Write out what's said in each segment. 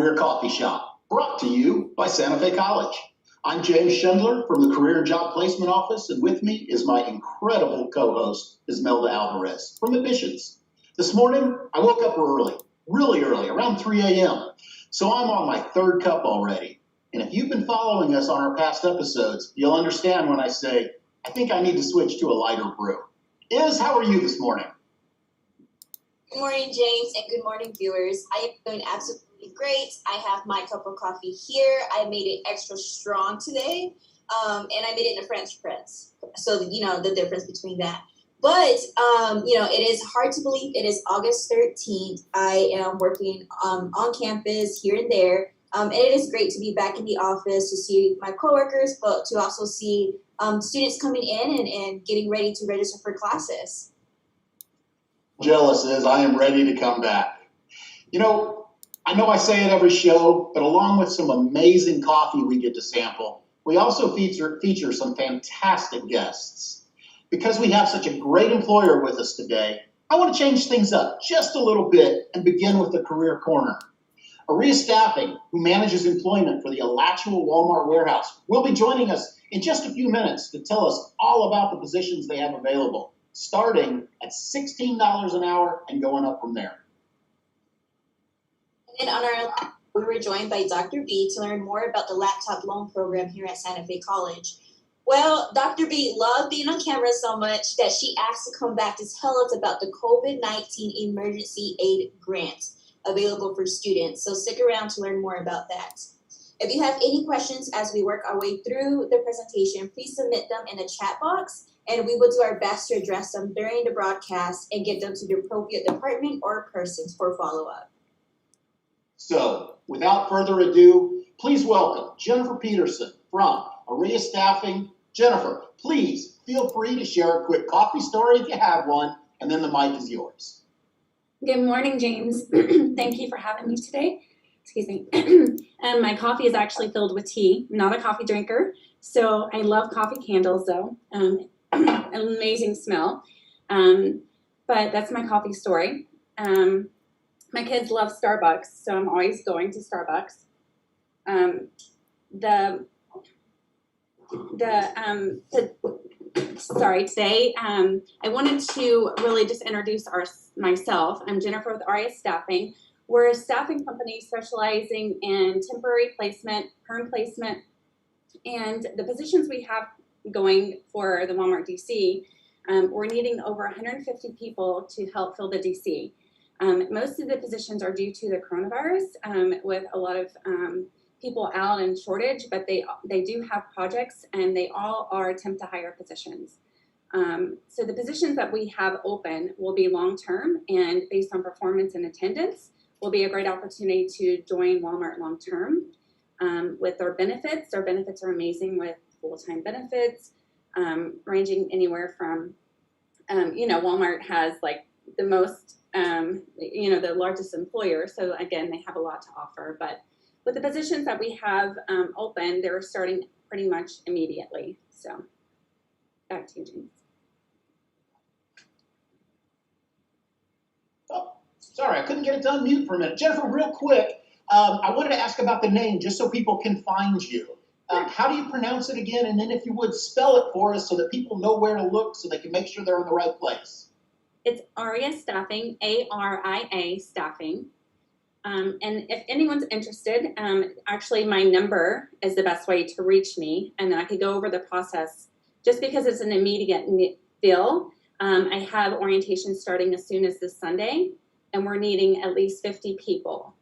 Career Coffee Shop, brought to you by Santa Fe College. I'm James Schindler from the Career and Job Placement Office, and with me is my incredible co-host, Ismelda Alvarez from Admissions. This morning, I woke up early, really early, around 3 a.m., so I'm on my third cup already. And if you've been following us on our past episodes, you'll understand when I say, I think I need to switch to a lighter brew. Iz, how are you this morning? Good morning, James, and good morning, viewers. I am doing absolutely great. I have my cup of coffee here. I made it extra strong today, and I made it in a French press. So, you know, the difference between that. But, you know, it is hard to believe it is August 13th. I am working on campus here and there, and it is great to be back in the office to see my coworkers, but to also see students coming in and getting ready to register for classes. Jealous is I am ready to come back. You know I say it every show, but along with some amazing coffee we get to sample, we also feature some fantastic guests. Because we have such a great employer with us today, I want to change things up just a little bit and begin with the Career Corner. Aria Staffing, who manages employment for the Alachua Walmart warehouse, will be joining us in just a few minutes to tell us all about the positions they have available, starting at $16 an hour and going up from there. And on our we were joined by Dr. B to learn more about the laptop loan program here at Santa Fe College. Well, Dr. B loved being on camera so much that she asked to come back to tell us about the COVID-19 Emergency Aid Grant available for students. So stick around to learn more about that. If you have any questions as we work our way through the presentation, please submit them in the chat box, and we will do our best to address them during the broadcast and get them to the appropriate department or persons for follow-up. So, without further ado, please welcome Jennifer Peterson from Aria Staffing. Jennifer, please feel free to share a quick coffee story if you have one, and then the mic is yours. Good morning, James. Thank you for having me today. Excuse me. And my coffee is actually filled with tea. I'm not a coffee drinker, so I love coffee candles, though. An amazing smell. But that's my coffee story. My kids love Starbucks, so I'm always going to Starbucks. Today I wanted to really just introduce myself. I'm Jennifer with Aria Staffing. We're a staffing company specializing in temporary placement, perm placement, and the positions we have going for the Walmart DC, we're needing over 150 people to help fill the DC. Most of the positions are due to the coronavirus, with a lot of people out in shortage, but they do have projects, and they all are attempt to hire positions. So the positions that we have open will be long-term, and based on performance and attendance, will be a great opportunity to join Walmart long-term. With our benefits are amazing with full-time benefits, ranging anywhere from, Walmart has like the most, the largest employer. So again, they have a lot to offer, but with the positions that we have open, they're starting pretty much immediately. So back to you, James. Oh, sorry, I couldn't get it to unmute for a minute. Jennifer, real quick, I wanted to ask about the name just so people can find you. How do you pronounce it again? And then if you would spell it for us so that people know where to look so they can make sure they're in the right place. It's Aria Staffing, A-R-I-A Staffing. And if anyone's interested, actually my number is the best way to reach me, and then I could go over the process. Just because it's an immediate fill, I have orientation starting as soon as this Sunday, and we're needing at least 50 people.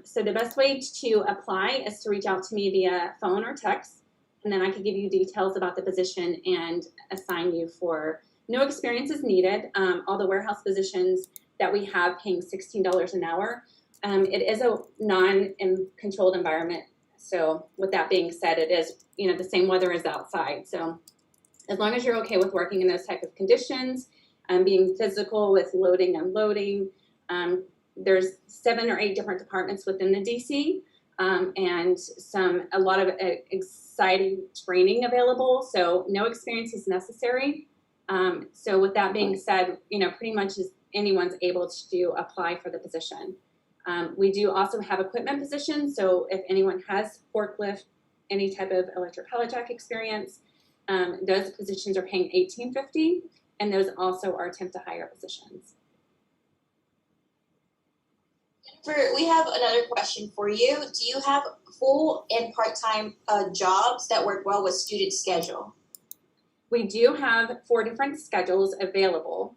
So the best way to apply is to reach out to me via phone or text, and then I could give you details about the position and assign you for no experience is needed. All the warehouse positions that we have paying $16 an hour. It is a non-controlled environment. So with that being said, it is, the same weather as outside. So as long as you're okay with working in those type of conditions, being physical with loading, unloading, there's 7 or 8 different departments within the DC, and a lot of exciting training available. So no experience is necessary. So with that being said, pretty much anyone's able to apply for the position. We do also have equipment positions, so if anyone has forklift, any type of electric pallet jack experience, those positions are paying $18.50, and those also are temp to hire positions. Jennifer, we have another question for you. Do you have full and part-time jobs that work well with student schedule? We do have 4 different schedules available.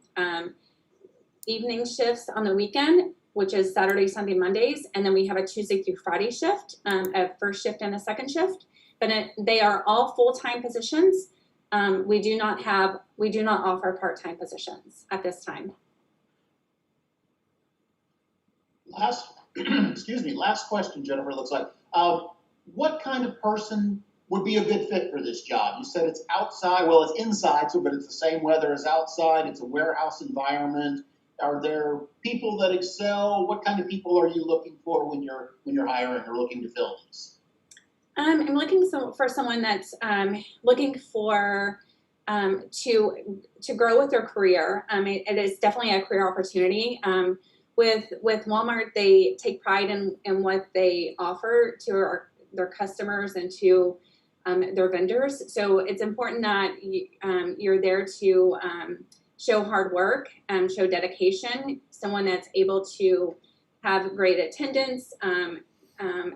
Evening shifts on the weekend, which is Saturday, Sunday, Mondays, and then we have a Tuesday through Friday shift, a first shift and a second shift. But they are all full-time positions. We do not offer part-time positions at this time. Last question, Jennifer, looks like. What kind of person would be a good fit for this job? You said it's outside, well, it's inside, but it's the same weather as outside. It's a warehouse environment. Are there people that excel? What kind of people are you looking for when you're hiring or looking to fill these? I'm looking for someone that's looking for to grow with their career. It is definitely a career opportunity. With Walmart, they take pride in what they offer to their customers and to their vendors. So it's important that you're there to show hard work, show dedication, someone that's able to have great attendance.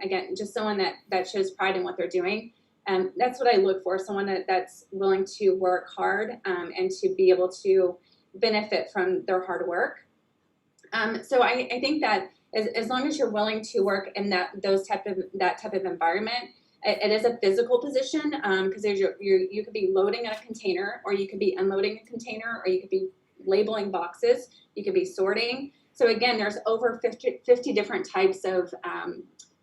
Again, just someone that shows pride in what they're doing. That's what I look for, someone that's willing to work hard and to be able to benefit from their hard work. So I think that as long as you're willing to work in that type of environment, it is a physical position because you could be loading a container, or you could be unloading a container, or you could be labeling boxes, you could be sorting. So again, there's over 50 different types of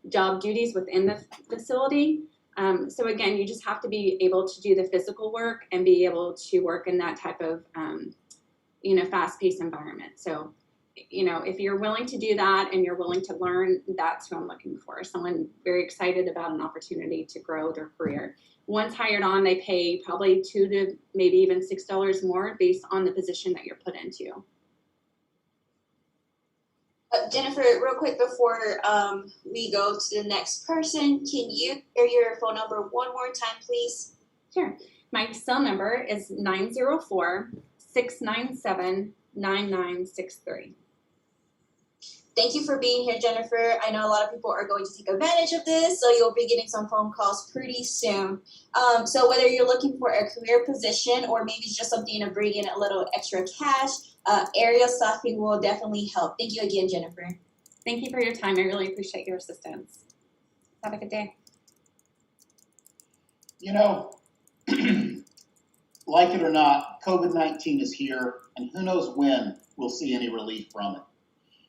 job duties within the facility. So again, you just have to be able to do the physical work and be able to work in that type of fast-paced environment. So if you're willing to do that and you're willing to learn, that's who I'm looking for. Someone very excited about an opportunity to grow their career. Once hired on, they pay probably $2 to maybe even $6 more based on the position that you're put into. Jennifer, real quick before we go to the next person, can you share your phone number one more time, please? Sure. My cell number is 904-697-9963. Thank you for being here, Jennifer. I know a lot of people are going to take advantage of this, so you'll be getting some phone calls pretty soon. So whether you're looking for a career position or maybe just something to bring in a little extra cash, area staffing will definitely help. Thank you again, Jennifer. Thank you for your time. I really appreciate your assistance. Have a good day. Like it or not, COVID-19 is here, and who knows when we'll see any relief from it.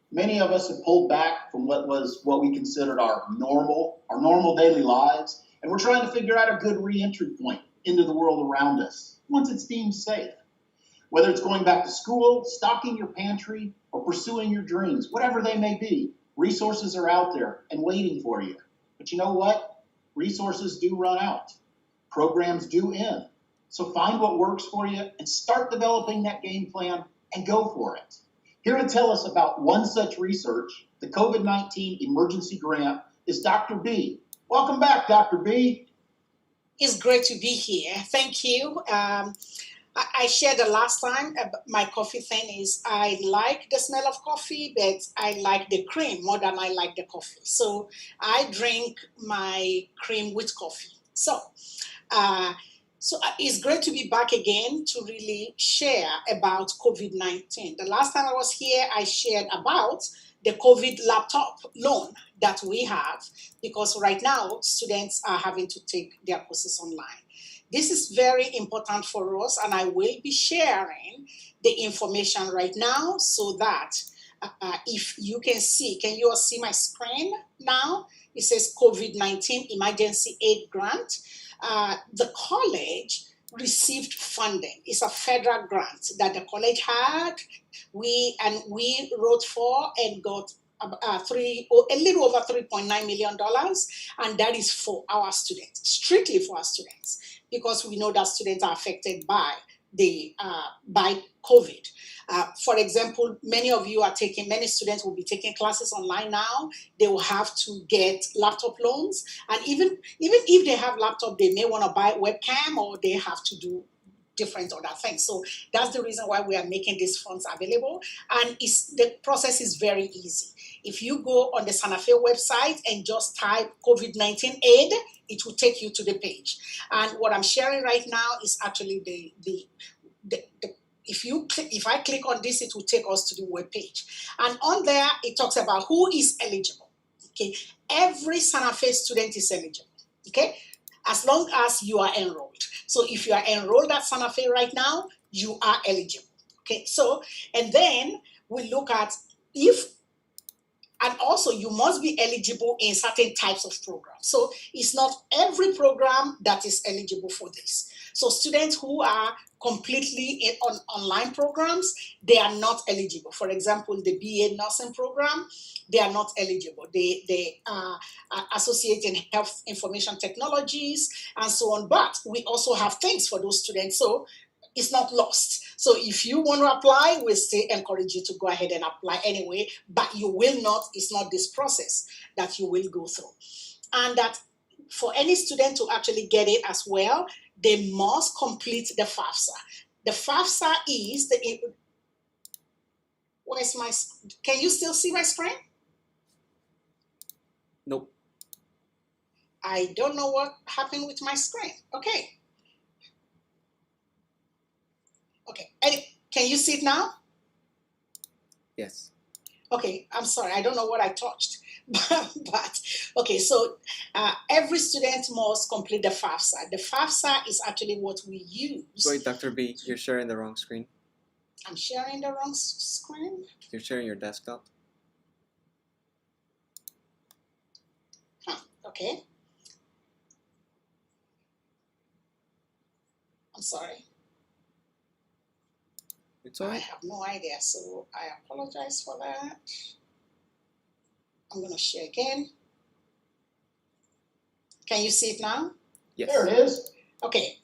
Many of us have pulled back from what we considered our normal daily lives, and we're trying to figure out a good re-entry point into the world around us once it's deemed safe. Whether it's going back to school, stocking your pantry, or pursuing your dreams, whatever they may be, resources are out there and waiting for you. But you know what? Resources do run out. Programs do end. So find what works for you and start developing that game plan and go for it. Here to tell us about one such research, the COVID-19 emergency grant, is Dr. B. Welcome back, Dr. B. It's great to be here. Thank you. I shared the last time my coffee thing is I like the smell of coffee, but I like the cream more than I like the coffee. So I drink my cream with coffee. So it's great to be back again to really share about COVID-19. The last time I was here, I shared about the COVID laptop loan that we have, because right now students are having to take their courses online. This is very important for us, and I will be sharing the information right now so that if you can you all see my screen now? It says COVID-19 Emergency Aid Grant. The college received funding. It's a federal grant that the college had. We wrote for and got a little over $3.9 million, and that is for our students, strictly for our students, because we know that students are affected by by COVID. For example, many students will be taking classes online now. They will have to get laptop loans, and even if they have laptop, they may want to buy webcam, or they have to do different other things. So that's the reason why we are making these funds available, and the process is very easy. If you go on the Santa Fe website and just type COVID-19 aid, it will take you to the page. And what I'm sharing right now is actually if I click on this, it will take us to the web page. And on there, it talks about who is eligible. Okay, every Santa Fe student is eligible. Okay, as long as you are enrolled. So if you are enrolled at Santa Fe right now, you are eligible. Okay, so, and then we look at and also you must be eligible in certain types of programs. So it's not every program that is eligible for this. So students who are completely on online programs, they are not eligible. For example, the BA nursing program, they are not eligible. They are associate in health information technologies and so on. But we also have things for those students. So it's not lost. So if you want to apply, we still encourage you to go ahead and apply anyway, but you will not, it's not this process that you will go through. And that for any student to actually get it as well, they must complete the FAFSA. The FAFSA is can you still see my screen? Nope. I don't know what happened with my screen. Okay. Okay, can you see it now? Yes. Okay, I'm sorry, I don't know what I touched. But okay, so every student must complete the FAFSA. The FAFSA is actually what we use. Wait, Dr. B, you're sharing the wrong screen. I'm sharing the wrong screen? You're sharing your desktop. Okay. I'm sorry. It's all I right. have no idea, so I apologize for that. I'm going to share again. Can you see it now? Yes. There it is. Okay,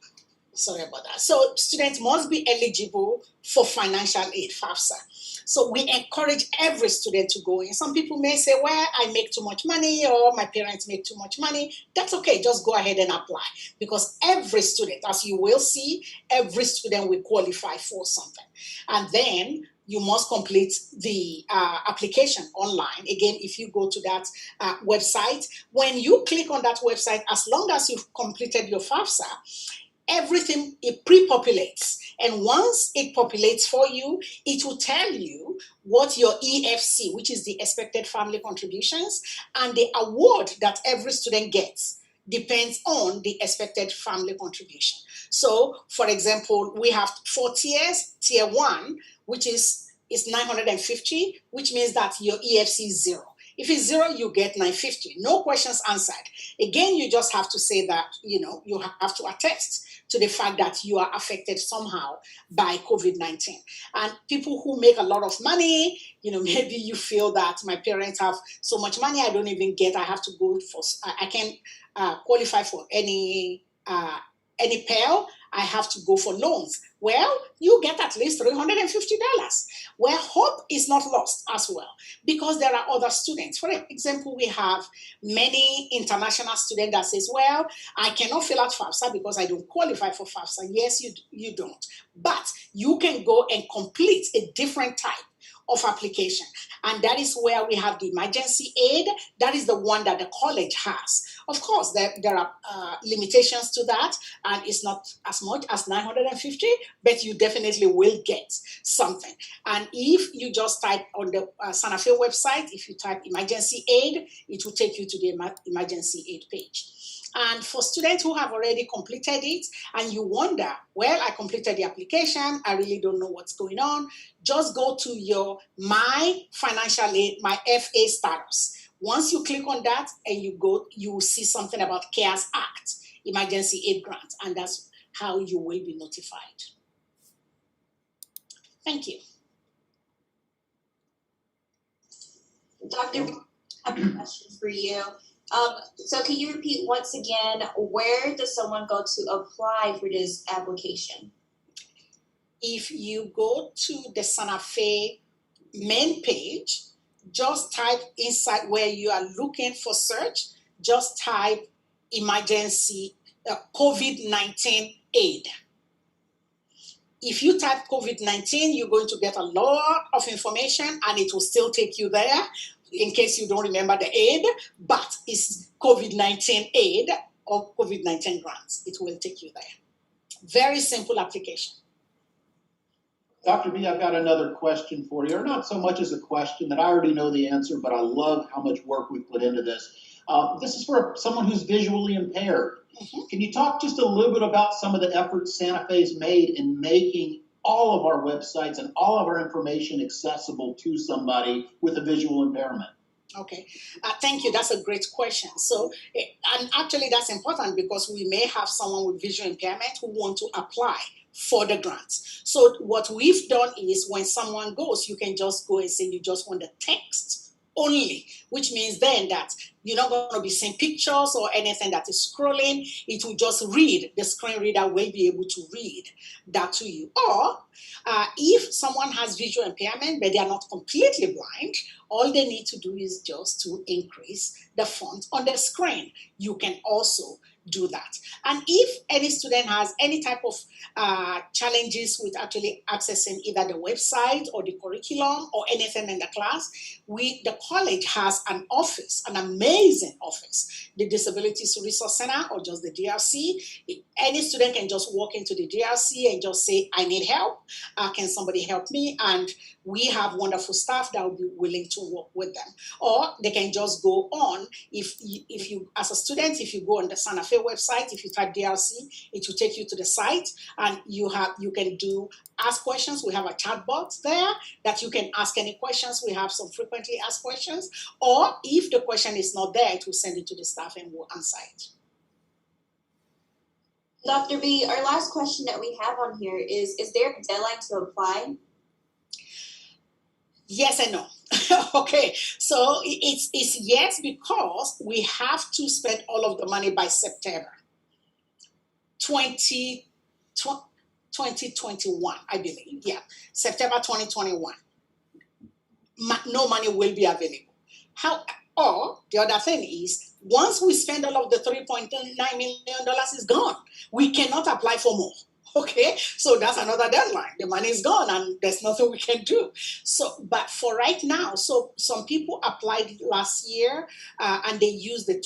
sorry about that. So students must be eligible for financial aid, FAFSA. So we encourage every student to go in. Some people may say, well, I make too much money, or my parents make too much money. That's okay, just go ahead and apply. Because every student, as you will see, every student will qualify for something. And then you must complete the application online. Again, if you go to that website, when you click on that website, as long as you've completed your FAFSA, everything, it pre-populates. And once it populates for you, it will tell you what your EFC, which is the expected family contributions, and the award that every student gets depends on the expected family contribution. So, for example, we have 4 tiers. Tier 1, which is 950, which means that your EFC is 0. If it's 0, you get 950. No questions answered. Again, you just have to say that, you have to attest to the fact that you are affected somehow by COVID-19. And people who make a lot of money, maybe you feel that my parents have so much money, I don't even get, I have to go for, I can't qualify for any Pell, I have to go for loans. Well, you get at least $350. Well, hope is not lost as well, because there are other students. For example, we have many international students that says, well, I cannot fill out FAFSA because I don't qualify for FAFSA. Yes, you don't. But you can go and complete a different type of application. And that is where we have the emergency aid. That is the one that the college has. Of course, there are limitations to that, and it's not as much as 950, but you definitely will get something. And if you just type on the Santa Fe website, if you type emergency aid, it will take you to the emergency aid page. And for students who have already completed it and you wonder, well, I completed the application, I really don't know what's going on, just go to your My Financial Aid, My FA status. Once you click on that and you go, you will see something about CARES Act, Emergency Aid Grant, and that's how you will be notified. Thank you. Dr. I have a question for you. So can you repeat once again, where does someone go to apply for this application? if you go to the Santa Fe main page, just type inside where you are looking for search, just type emergency COVID-19 aid. If you type COVID-19, you're going to get a lot of information and it will still take you there in case you don't remember the aid, but it's COVID-19 aid or COVID-19 grants. It will take you there. Very simple application. Dr. B, I've got another question for you, or not so much as a question that I already know the answer, but I love how much work we've put into this. This is for someone who's visually impaired. Can you talk just a little bit about some of the efforts Santa Fe's made in making all of our websites and all of our information accessible to somebody with a visual impairment? Okay, thank you. That's a great question. So, and actually that's important because we may have someone with visual impairment who want to apply for the grants. So what we've done is when someone goes, you can just go and say you just want the text only, which means then that you're not going to be seeing pictures or anything that is scrolling. It will just read. The screen reader will be able to read that to you. Or if someone has visual impairment but they are not completely blind, all they need to do is just to increase the font on the screen. You can also do that. And if any student has any type of challenges with actually accessing either the website or the curriculum or anything in the class, the college has an office, an amazing office, the Disabilities Resource Center or just the DRC. Any student can just walk into the DRC and just say, I need help. Can somebody help me? And we have wonderful staff that will be willing to work with them. Or they can just go on, if you as a student, if you go on the Santa Fe website, if you type DRC, it will take you to the site and you can ask questions. We have a chat box there that you can ask any questions. We have some frequently asked questions. Or if the question is not there, it will send it to the staff and we'll answer it. Dr. B, our last question that we have on here is there a deadline to apply? Yes and no. Okay, so it's yes because we have to spend all of the money by September 2021, I believe. Yeah, September 2021. No money will be available. Or the other thing is, once we spend all of the $3.9 million is gone. We cannot apply for more. Okay, so that's another deadline. The money is gone and there's nothing we can do. So, but for right now, so some people applied last year and they used the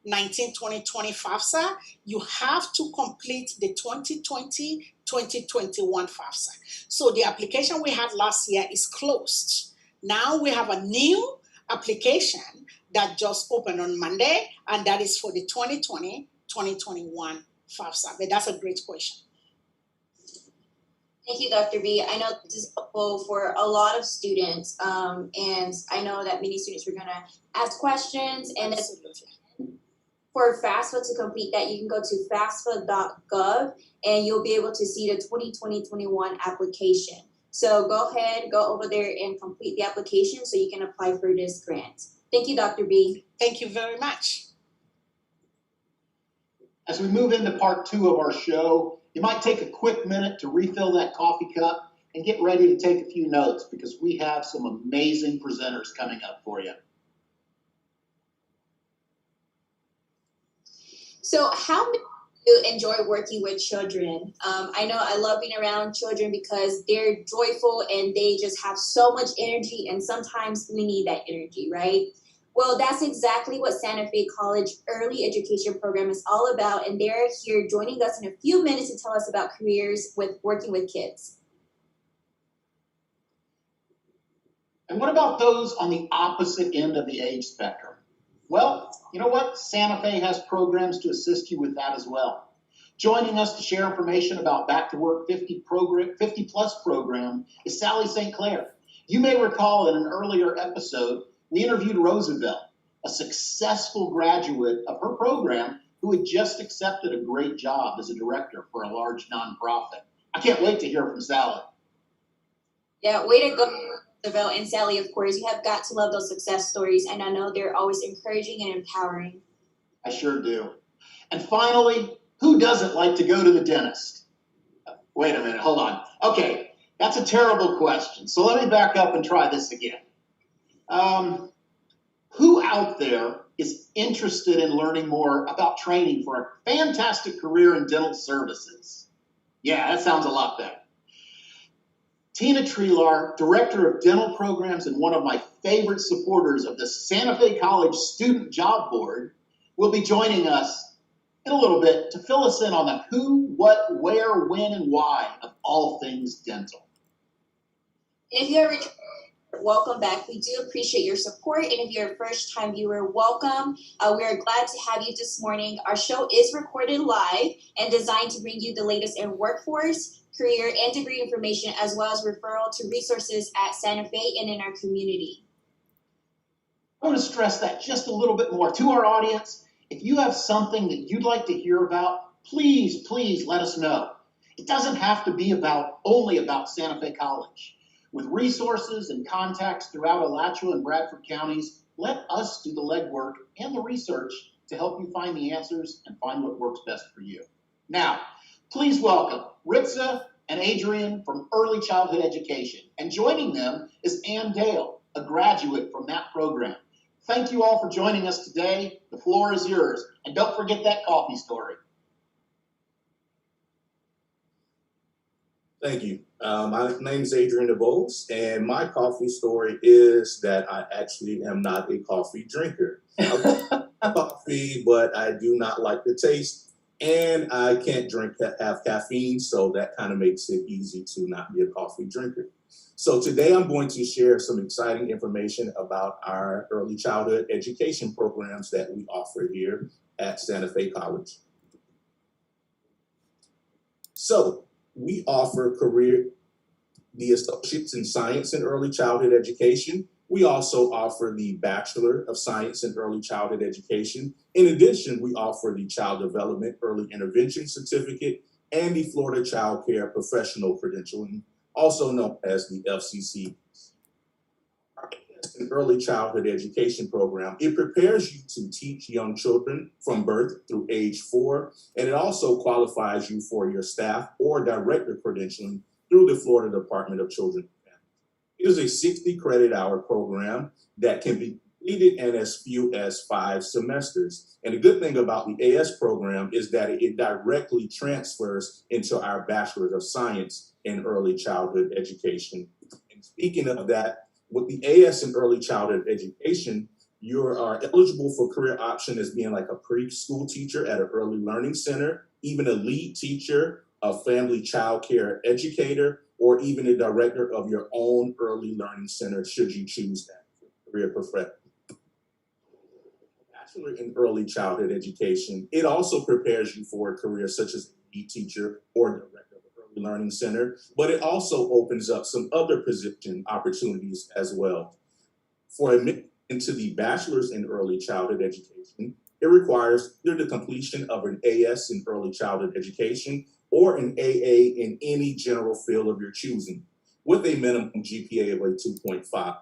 2019-2020 FAFSA. You have to complete the 2020-2021 FAFSA. So the application we had last year is closed. Now we have a new application that just opened on Monday, and that is for the 2020-2021 FAFSA. But that's a great question. Thank you, Dr. B. I know this is helpful for a lot of students, and I know that many students are going to ask questions. And for FAFSA to complete that, you can go to FAFSA.gov, and you'll be able to see the 2020-21 application. So go ahead, go over there and complete the application so you can apply for this grant. Thank you, Dr. B. Thank you very much. As we move into part 2 of our show, you might take a quick minute to refill that coffee cup and get ready to take a few notes because we have some amazing presenters coming up for you. So how many of you enjoy working with children? I know I love being around children because they're joyful and they just have so much energy, and sometimes we need that energy, right? Well, that's exactly what Santa Fe College Early Education Program is all about, and they're here joining us in a few minutes to tell us about careers with working with kids. And what about those on the opposite end of the age spectrum? Well, you know what? Santa Fe has programs to assist you with that as well. Joining us to share information about Back to Work 50 Plus program is Sally St. Clair. You may recall in an earlier episode, we interviewed Roosevelt, a successful graduate of her program who had just accepted a great job as a director for a large nonprofit. I can't wait to hear from Sally. Yeah, way to go, Roosevelt and Sally, of course. You have got to love those success stories, and I know they're always encouraging and empowering. I sure do. And finally, who doesn't like to go to the dentist? Wait a minute, hold on. Okay, that's a terrible question. So let me back up and try this again. Who out there is interested in learning more about training for a fantastic career in dental services? Yeah, that sounds a lot better. Tina Triller, Director of Dental Programs and one of my favorite supporters of the Santa Fe College Student Job Board, will be joining us in a little bit to fill us in on the who, what, where, when, and why of all things dental. If you're a welcome back. We do appreciate your support. And if you're a first-time viewer, welcome. We are glad to have you this morning. Our show is recorded live and designed to bring you the latest in workforce, career, and degree information, as well as referral to resources at Santa Fe and in our community. I want to stress that just a little bit more to our audience. If you have something that you'd like to hear about, please let us know. It doesn't have to be only about Santa Fe College. With resources and contacts throughout Alachua and Bradford counties, let us do the legwork and the research to help you find the answers and find what works best for you. Now, please welcome Ritza and Adrienne from Early Childhood Education. And joining them is Ann Dale, a graduate from that program. Thank you all for joining us today. The floor is yours. And don't forget that coffee story. Thank you. My name is Adrienne Devos, and my coffee story is that I actually am not a coffee drinker. I like coffee, but I do not like the taste, and I can't have caffeine, so that kind of makes it easy to not be a coffee drinker. So today I'm going to share some exciting information about our early childhood education programs that we offer here at Santa Fe College. So we offer the Associates in Science in Early Childhood Education. We also offer the Bachelor of Science in Early Childhood Education. In addition, we offer the Child Development Early Intervention Certificate and the Florida Child Care Professional Credentialing, also known as the FCC. An early childhood education program. It prepares you to teach young children from birth through age 4, and it also qualifies you for your staff or director credentialing through the Florida Department of Children and Families. It is a 60 credit hour program that can be completed in as few as 5 semesters. And the good thing about the AS program is that it directly transfers into our Bachelor of Science in Early Childhood Education. And speaking of that, with the AS in Early Childhood Education, you are eligible for career option as being like a preschool teacher at an early learning center, even a lead teacher, a family child care educator, or even a director of your own early learning center, should you choose that career profession. Bachelor in Early Childhood Education, it also prepares you for a career such as lead teacher or director of an early learning center, but it also opens up some other position opportunities as well. For admission into the Bachelor's in Early Childhood Education, it requires either the completion of an AS in Early Childhood Education or an AA in any general field of your choosing, with a minimum GPA of a 2.5.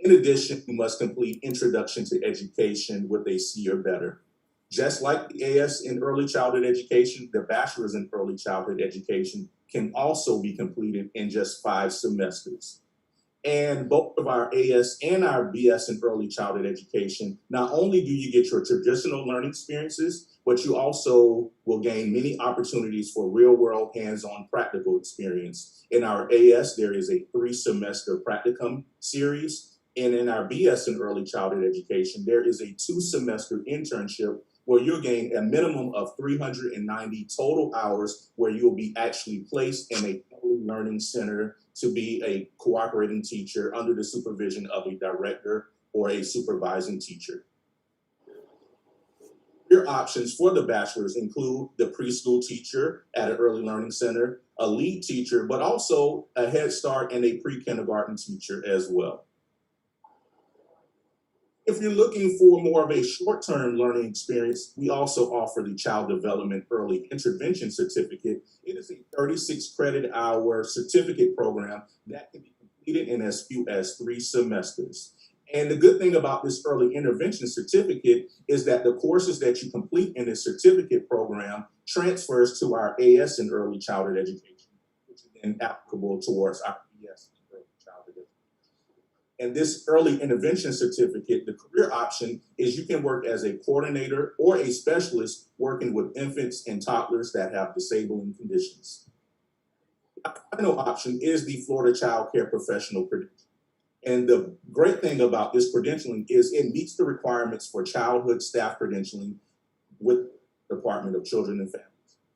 In addition, you must complete Introduction to Education with a C or better. Just like the AS in Early Childhood Education, the Bachelor's in Early Childhood Education can also be completed in just 5 semesters. And both of our AS and our BS in Early Childhood Education, not only do you get your traditional learning experiences, but you also will gain many opportunities for real-world hands-on practical experience. In our AS, there is a 3-semester practicum series. And in our BS in Early Childhood Education, there is a 2-semester internship where you'll gain a minimum of 390 total hours where you'll be actually placed in a learning center to be a cooperating teacher under the supervision of a director or a supervising teacher. Your options for the bachelor's include the preschool teacher at an early learning center, a lead teacher, but also a Head Start and a pre-kindergarten teacher as well. If you're looking for more of a short-term learning experience, we also offer the Child Development Early Intervention Certificate. It is a 36 credit hour certificate program that can be completed in as few as 3 semesters. And the good thing about this early intervention certificate is that the courses that you complete in this certificate program transfers to our AS in Early Childhood Education. and applicable towards our ES early childhood education. And this early intervention certificate, the career option is you can work as a coordinator or a specialist working with infants and toddlers that have disabling conditions. The final option is the Florida Child Care Professional credential. And the great thing about this credentialing is it meets the requirements for childhood staff credentialing with the Department of Children and Families.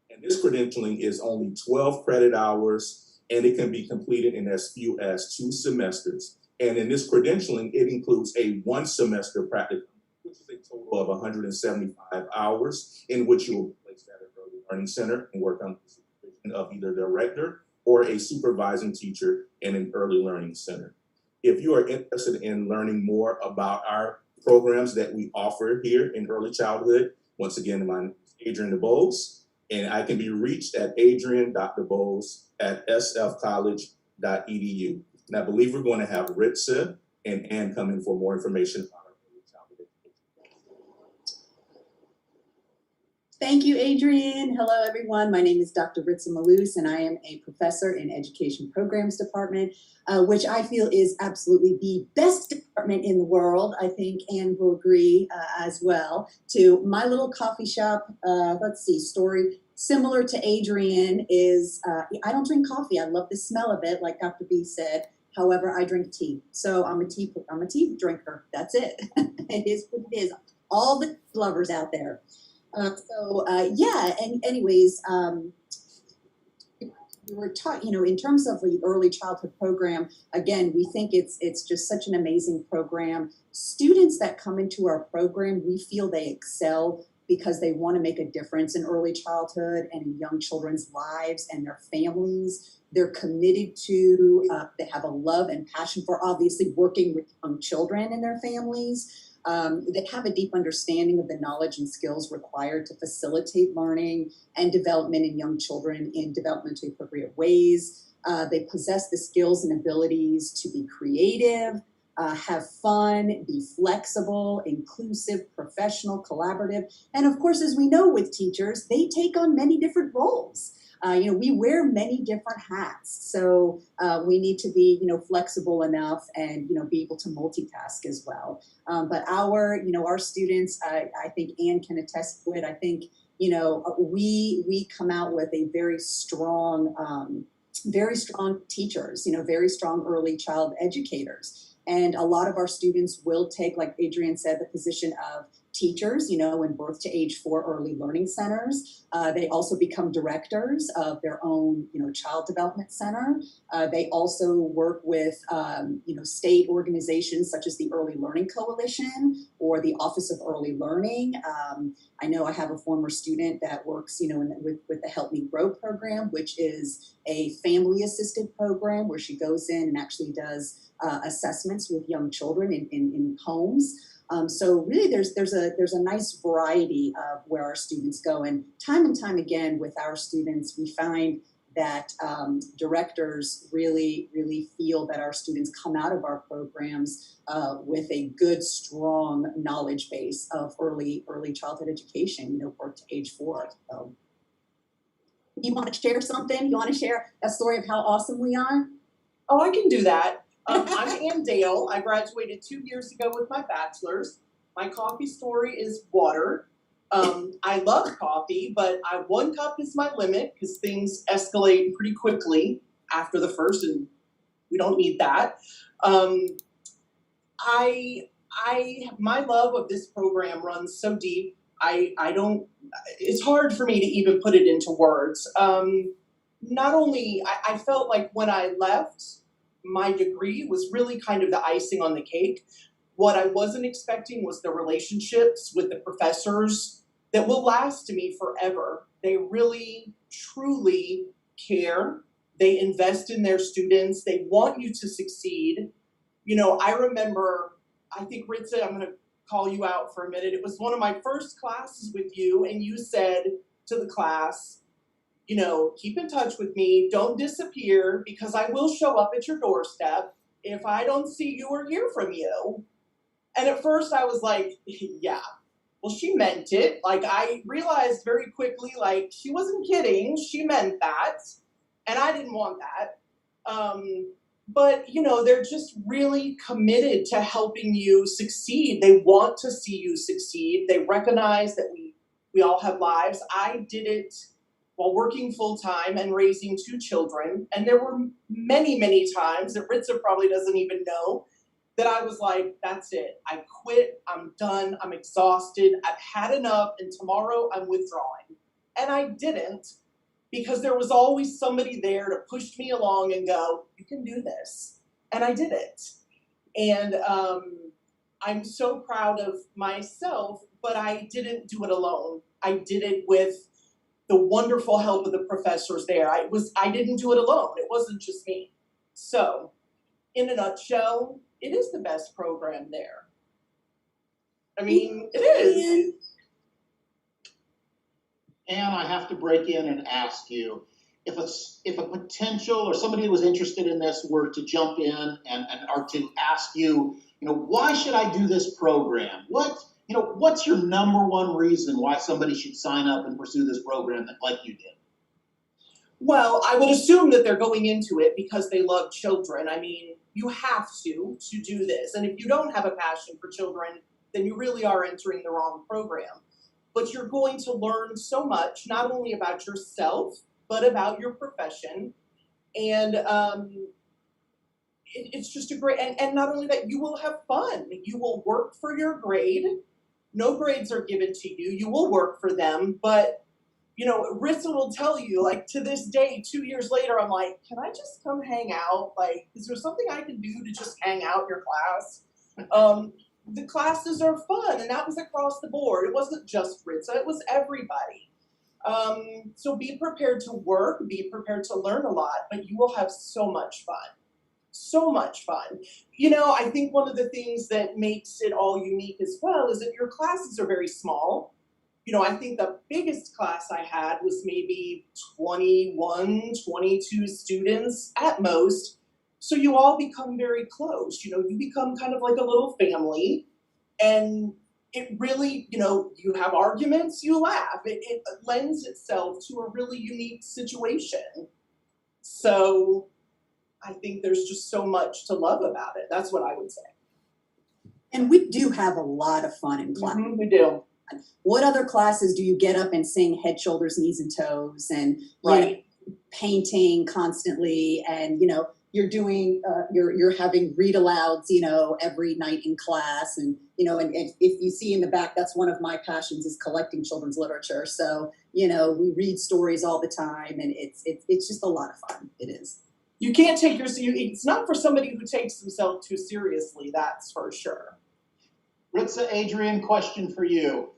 And this credentialing is only 12 credit hours, and it can be completed in as few as 2 semesters. And in this credentialing, it includes a 1-semester practicum, which is a total of 175 hours, in which you will be placed at an early learning center and work on the supervision of either the director or a supervising teacher in an early learning center. If you are interested in learning more about our programs that we offer here in early childhood, once again, my name is Adrienne Devos, and I can be reached at adrienne.devos@sfcollege.edu. And I believe we're going to have Ritza and Ann come in for more information about our early childhood education. Thank you, Adrienne. Hello, everyone. My name is Dr. Ritza Malouse, and I am a professor in Education Programs Department, which I feel is absolutely the best department in the world. I think Ann will agree as well. To my little coffee shop, story similar to Adrienne is I don't drink coffee. I love the smell of it, like Dr. B said. However, I drink tea. So I'm a tea drinker. That's it. It is what it is. All the lovers out there. Anyways, we were taught, in terms of the early childhood program, again, we think it's just such an amazing program. Students that come into our program, we feel they excel because they want to make a difference in early childhood and in young children's lives and their families. They're committed to, they have a love and passion for obviously working with young children and their families. They have a deep understanding of the knowledge and skills required to facilitate learning and development in young children in developmentally appropriate ways. They possess the skills and abilities to be creative, have fun, be flexible, inclusive, professional, collaborative. And of course, as we know with teachers, they take on many different roles. We wear many different hats. So we need to be, flexible enough and, be able to multitask as well. But our students, I think Ann can attest to it. I think, we come out with a very strong teachers, very strong early child educators. And a lot of our students will take, like Adrienne said, the position of teachers, in birth to age 4 early learning centers. They also become directors of their own, child development center. They also work with, state organizations such as the Early Learning Coalition or the Office of Early Learning. I know I have a former student that works, with the Help Me Grow program, which is a family-assisted program where she goes in and actually does assessments with young children in homes. So really there's a nice variety of where our students go, and time again with our students, we find that directors really feel that our students come out of our programs with a good, strong knowledge base of early childhood education, birth to age 4. So you want to share something? You want to share a story of how awesome we are? Oh, I can do that. I'm Ann Dale. I graduated 2 years ago with my bachelor's. My coffee story is water. I love coffee, but 1 cup is my limit because things escalate pretty quickly after the first, and we don't need that. My love of this program runs so deep. It's hard for me to even put it into words. Not only, I felt like when I left, my degree was really kind of the icing on the cake. What I wasn't expecting was the relationships with the professors that will last to me forever. They really, truly care. They invest in their students. They want you to succeed. I remember, I think, Ritza, I'm going to call you out for a minute. It was one of my first classes with you, and you said to the class, keep in touch with me. Don't disappear, because I will show up at your doorstep if I don't see you or hear from you. And at first I was like, yeah, well, she meant it. Like, I realized very quickly, like, she wasn't kidding. She meant that. And I didn't want that. But they're just really committed to helping you succeed. They want to see you succeed. They recognize that we all have lives. I did it while working full time and raising 2 children. And there were many, many times that Ritza probably doesn't even know that I was like, that's it. I quit. I'm done. I'm exhausted. I've had enough. And tomorrow I'm withdrawing. And I didn't, because there was always somebody there to push me along and go, you can do this. And I did it. And I'm so proud of myself, but I didn't do it alone. I did it with the wonderful help of the professors there. I didn't do it alone. It wasn't just me. So, in a nutshell, it is the best program there. I mean, it is. And I have to break in and ask you, if a potential or somebody who was interested in this were to jump in and or to ask you, why should I do this program? What's your number one reason why somebody should sign up and pursue this program like you did? Well, I would assume that they're going into it because they love children. I mean, you have to do this. And if you don't have a passion for children, then you really are entering the wrong program. But you're going to learn so much, not only about yourself, but about your profession. And it's just a great, and not only that, you will have fun. You will work for your grade. No grades are given to you. You will work for them. But, Rissa will tell you, like, to this day, 2 years later, I'm like, can I just come hang out? Like, is there something I can do to just hang out in your class? The classes are fun, and that was across the board. It wasn't just Ritza, it was everybody. So be prepared to work, be prepared to learn a lot, but you will have so much fun. So much fun. I think one of the things that makes it all unique as well is that your classes are very small. I think the biggest class I had was maybe 21, 22 students at most. So you all become very close. You become kind of like a little family. And it really, you have arguments, you laugh. It lends itself to a really unique situation. So I think there's just so much to love about it. That's what I would say. And we do have a lot of fun in class. We do. What other classes do you get up and sing head, shoulders, knees, and toes, and right. Painting constantly, and you're doing you're having read alouds, every night in class, and and if you see in the back, that's one of my passions is collecting children's literature. So we read stories all the time, and it's just a lot of fun. It is. You can't take it's not for somebody who takes themselves too seriously. That's for sure. Ritza, Adrienne, question for you.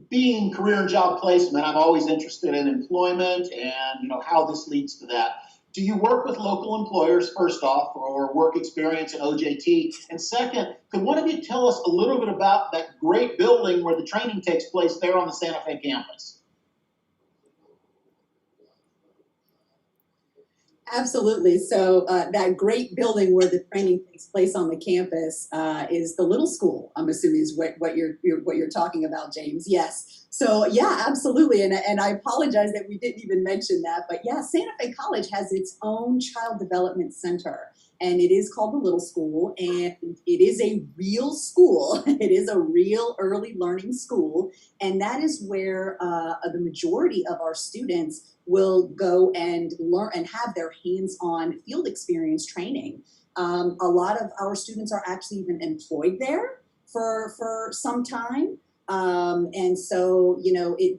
Being career and job placement, I'm always interested in employment and how this leads to that. Do you work with local employers, first off, or work experience in OJT? And second, could one of you tell us a little bit about that great building where the training takes place there on the Santa Fe campus? Absolutely. So that great building where the training takes place on the campus is the little school. I'm assuming is what you're talking about, James. Yes. So yeah, absolutely. And I apologize that we didn't even mention that, but yeah, Santa Fe College has its own child development center, and it is called the Little School, and it is a real school. It is a real early learning school, and that is where the majority of our students will go and learn and have their hands-on field experience training. A lot of our students are actually even employed there for some time. And so,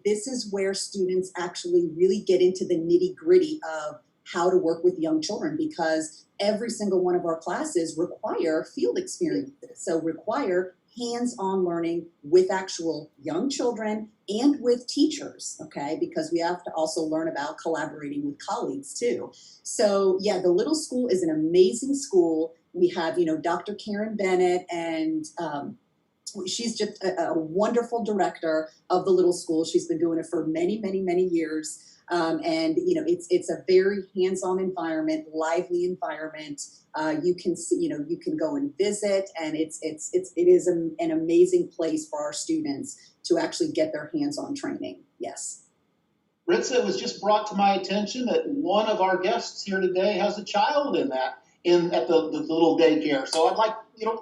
this is where students actually really get into the nitty-gritty of how to work with young children, because every single one of our classes require field experiences. So require hands-on learning with actual young children and with teachers, okay? Because we have to also learn about collaborating with colleagues too. So yeah, the Little School is an amazing school. We have, Dr. Karen Bennett, and she's just a wonderful director of the Little School. She's been doing it for many, many, many years. And it's a very hands-on environment, lively environment. You can see, you can go and visit, and it is an amazing place for our students to actually get their hands-on training. Yes. Ritza, it was just brought to my attention that one of our guests here today has a child at the little daycare. So I'd like,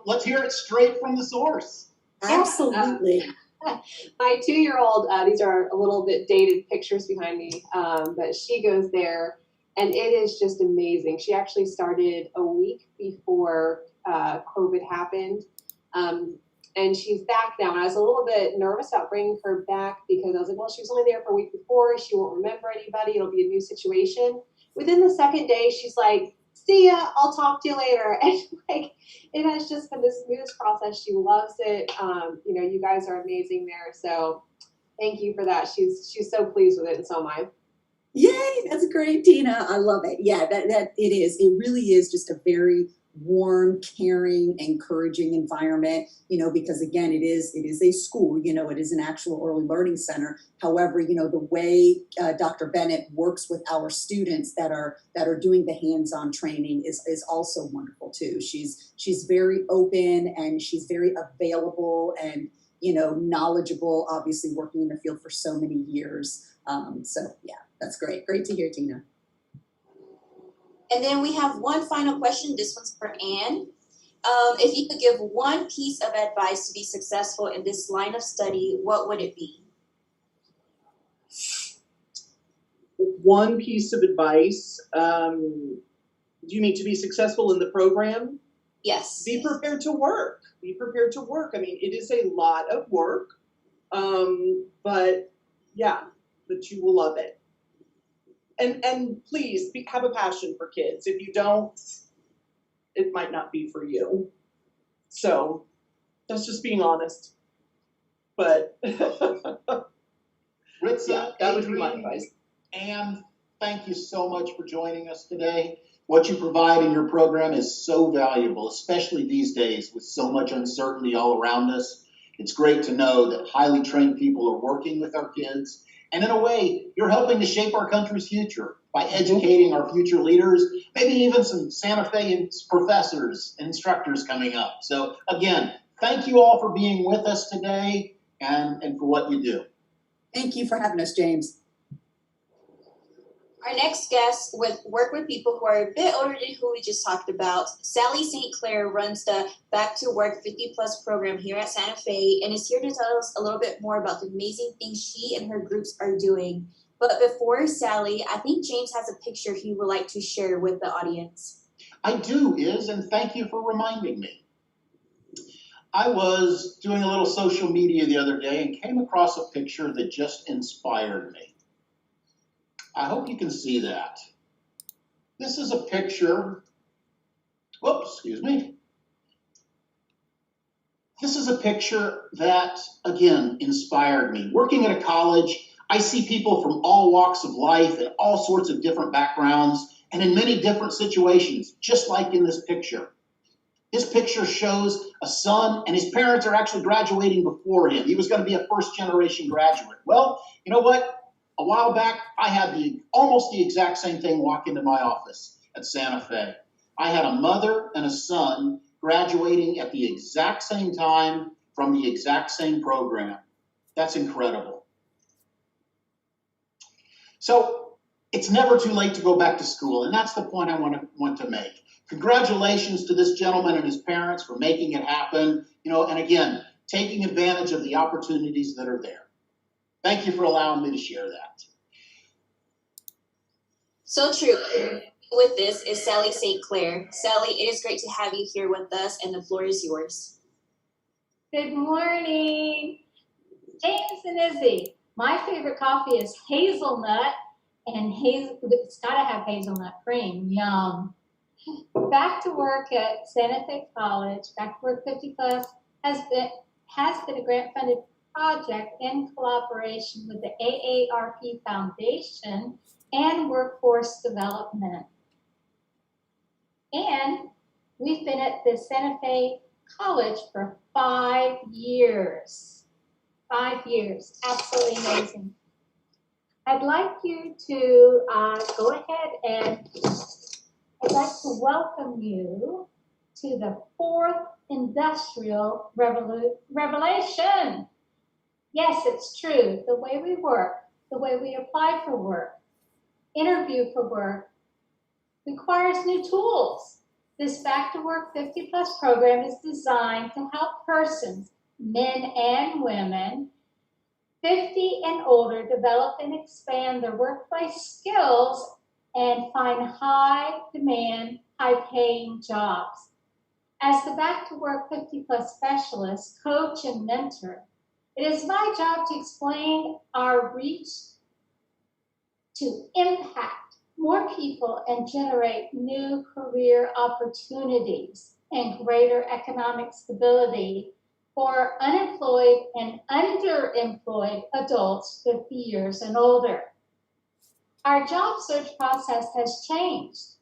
let's hear it straight from the source. Absolutely. My 2-year-old, these are a little bit dated pictures behind me, but she goes there, and it is just amazing. She actually started a week before COVID happened, and she's back now. And I was a little bit nervous about bringing her back because I was like, well, she was only there for a week before. She won't remember anybody. It'll be a new situation. Within the second day, she's like, see ya, I'll talk to you later. And like, it has just been the smoothest process. She loves it. You guys are amazing there. So thank you for that. She's so pleased with it, and so am I. Yay, that's great, Tina. I love it. Yeah, that it is. It really is just a very warm, caring, encouraging environment, because again, it is a school, it is an actual early learning center. However, the way Dr. Bennett works with our students that are doing the hands-on training is also wonderful too. She's very open and she's very available and, knowledgeable, obviously working in the field for so many years. So yeah, that's great. Great to hear, Tina. And then we have one final question. This one's for Anne. If you could give one piece of advice to be successful in this line of study, what would it be? One piece of advice. Do you mean to be successful in the program? Yes. Be prepared to work. Be prepared to work. I mean, it is a lot of work, but you will love it. And please have a passion for kids. If you don't, it might not be for you. So that's just being honest. But Ritza, that would be my Adrienne, advice. And thank you so much for joining us today. What you provide in your program is so valuable, especially these days with so much uncertainty all around us. It's great to know that highly trained people are working with our kids. And in a way, you're helping to shape our country's future by educating our future leaders, maybe even some Santa Fe professors and instructors coming up. So again, thank you all for being with us today and for what you do. Thank you for having us, James. Our next guest would work with people who are a bit older than who we just talked about. Sally St. Clair runs the Back to Work 50 Plus program here at Santa Fe and is here to tell us a little bit more about the amazing things she and her groups are doing. But before Sally, I think James has a picture he would like to share with the audience. I do, and thank you for reminding me. I was doing a little social media the other day and came across a picture that just inspired me. I hope you can see that. This is a picture, This is a picture that, again, inspired me. Working at a college, I see people from all walks of life and all sorts of different backgrounds and in many different situations, just like in this picture. This picture shows a son and his parents are actually graduating before him. He was going to be a first-generation graduate. Well, you know what? A while back, I had almost the exact same thing walk into my office at Santa Fe. I had a mother and a son graduating at the exact same time from the exact same program. That's incredible. So it's never too late to go back to school, and that's the point I want to make. Congratulations to this gentleman and his parents for making it happen, and again, taking advantage of the opportunities that are there. Thank you for allowing me to share that. So true. With this is Sally St. Clair. Sally, it is great to have you here with us, and the floor is yours. Good morning, James and Izzy. My favorite coffee is hazelnut, and it's got to have hazelnut cream. Yum. Back to Work at Santa Fe College, Back to Work 50 Plus has been a grant-funded project in collaboration with the AARP Foundation and Workforce Development. And we've been at the Santa Fe College for 5 years. 5 years, absolutely amazing. I'd like you to go ahead and I'd like to welcome you to the 4th Industrial Revolution. Yes, it's true. The way we work the way we apply for work, interview for work, requires new tools. This Back to Work 50 Plus program is designed to help persons, men and women, 50 and older, develop and expand their workplace skills and find high demand, high paying jobs. As the Back to Work 50 Plus specialist, coach, and mentor, it is my job to explain our reach to impact more people and generate new career opportunities and greater economic stability for unemployed and underemployed adults 50 years and older. Our job search process has changed,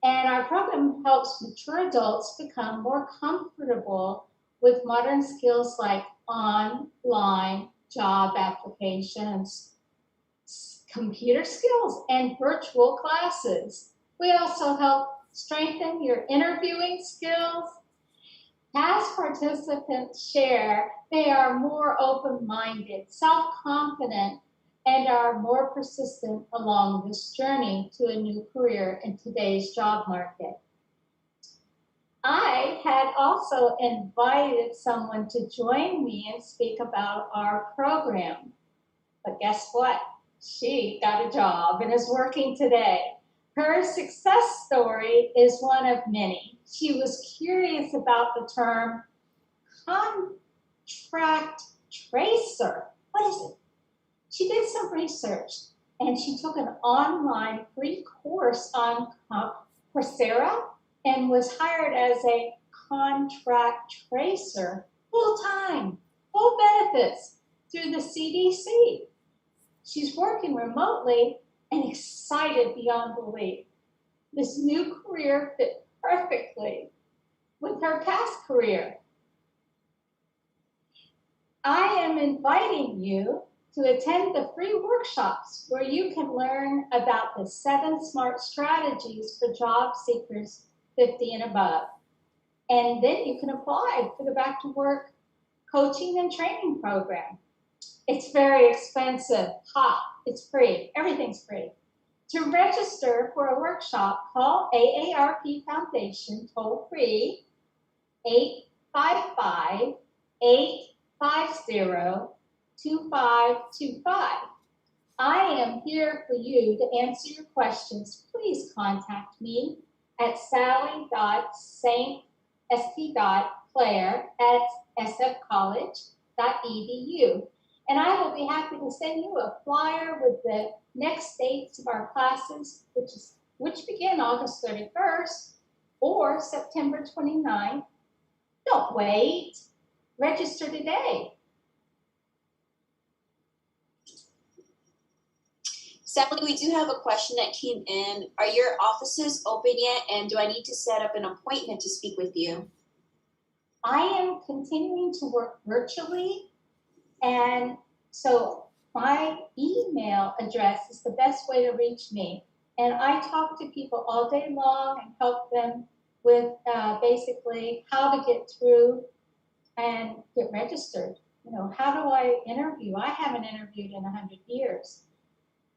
and our program helps mature adults become more comfortable with modern skills like online job applications, computer skills, and virtual classes. We also help strengthen your interviewing skills. As participants share, they are more open-minded, self-confident, and are more persistent along this journey to a new career in today's job market. I had also invited someone to join me and speak about our program. But guess what? She got a job and is working today. Her success story is one of many. She was curious about the term contract tracer. What is it? She did some research and she took an online free course on Coursera and was hired as a contract tracer full-time, full benefits through the CDC. She's working remotely and excited beyond belief. This new career fit perfectly with her past career. I am inviting you to attend the free workshops where you can learn about the 7 smart strategies for job seekers 50 and above. And then you can apply for the Back to Work coaching and training program. It's very expensive. It's free. Everything's free. To register for a workshop, call AARP Foundation toll free 855-850-2525. I am here for you to answer your questions. Please contact me at sally.saint.claire@sfcollege.edu. And I will be happy to send you a flyer with the next dates of our classes, which begin August 31st or September 29th. Don't wait. Register today. Sally, we do have a question that came in. Are your offices open yet? And do I need to set up an appointment to speak with you? I am continuing to work virtually. And so my email address is the best way to reach me. And I talk to people all day long and help them with basically how to get through and get registered. You know, how do I interview? I haven't interviewed in 100 years.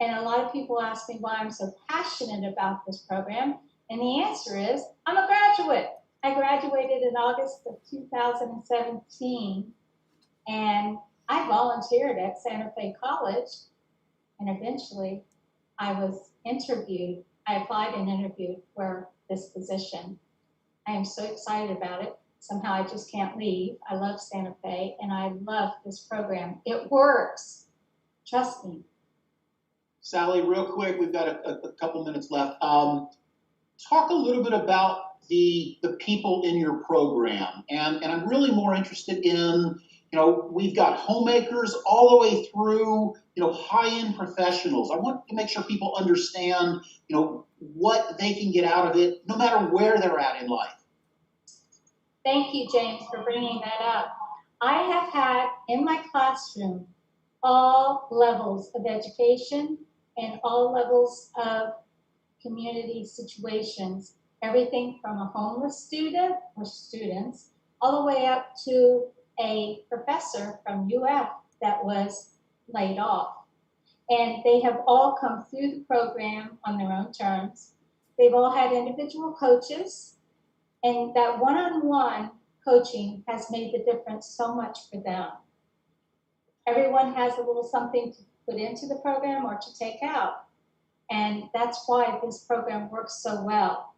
And a lot of people ask me why I'm so passionate about this program. And the answer is, I'm a graduate. I graduated in August of 2017. And I volunteered at Santa Fe College, and eventually I was interviewed. I applied and interviewed for this position. I am so excited about it. Somehow I just can't leave. I love Santa Fe, and I love this program. It works. Trust me. Sally, real quick, we've got a couple minutes left. Talk a little bit about the people in your program, and I'm really more interested in, we've got homemakers all the way through, high-end professionals. I want to make sure people understand, what they can get out of it, no matter where they're at in life. Thank you, James, for bringing that up. I have had in my classroom all levels of education and all levels of community situations, everything from a homeless student or students, all the way up to a professor from UF that was laid off. And they have all come through the program on their own terms. They've all had individual coaches, and that one-on-one coaching has made the difference so much for them. Everyone has a little something to put into the program or to take out. And that's why this program works so well.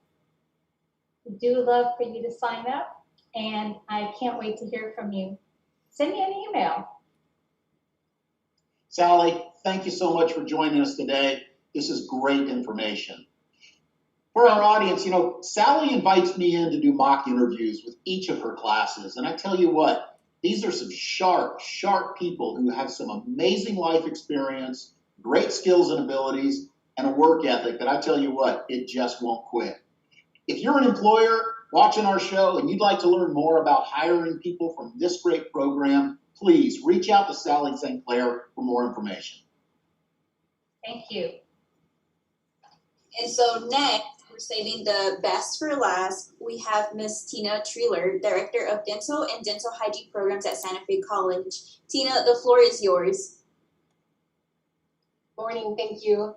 We do love for you to sign up, and I can't wait to hear from you. Send me an email. Sally, thank you so much for joining us today. This is great information. For our audience, you know, Sally invites me in to do mock interviews with each of her classes. And I tell you what, these are some sharp, sharp people who have some amazing life experience, great skills and abilities, and a work ethic that I tell you what, it just won't quit. If you're an employer watching our show and you'd like to learn more about hiring people from this great program, please reach out to Sally St. Clair for more information. Thank you. And so next, we're saving the best for last. We have Miss Tina Triller, Director of Dental and Dental Hygiene Programs at Santa Fe College. Tina, the floor is yours. Morning, thank you.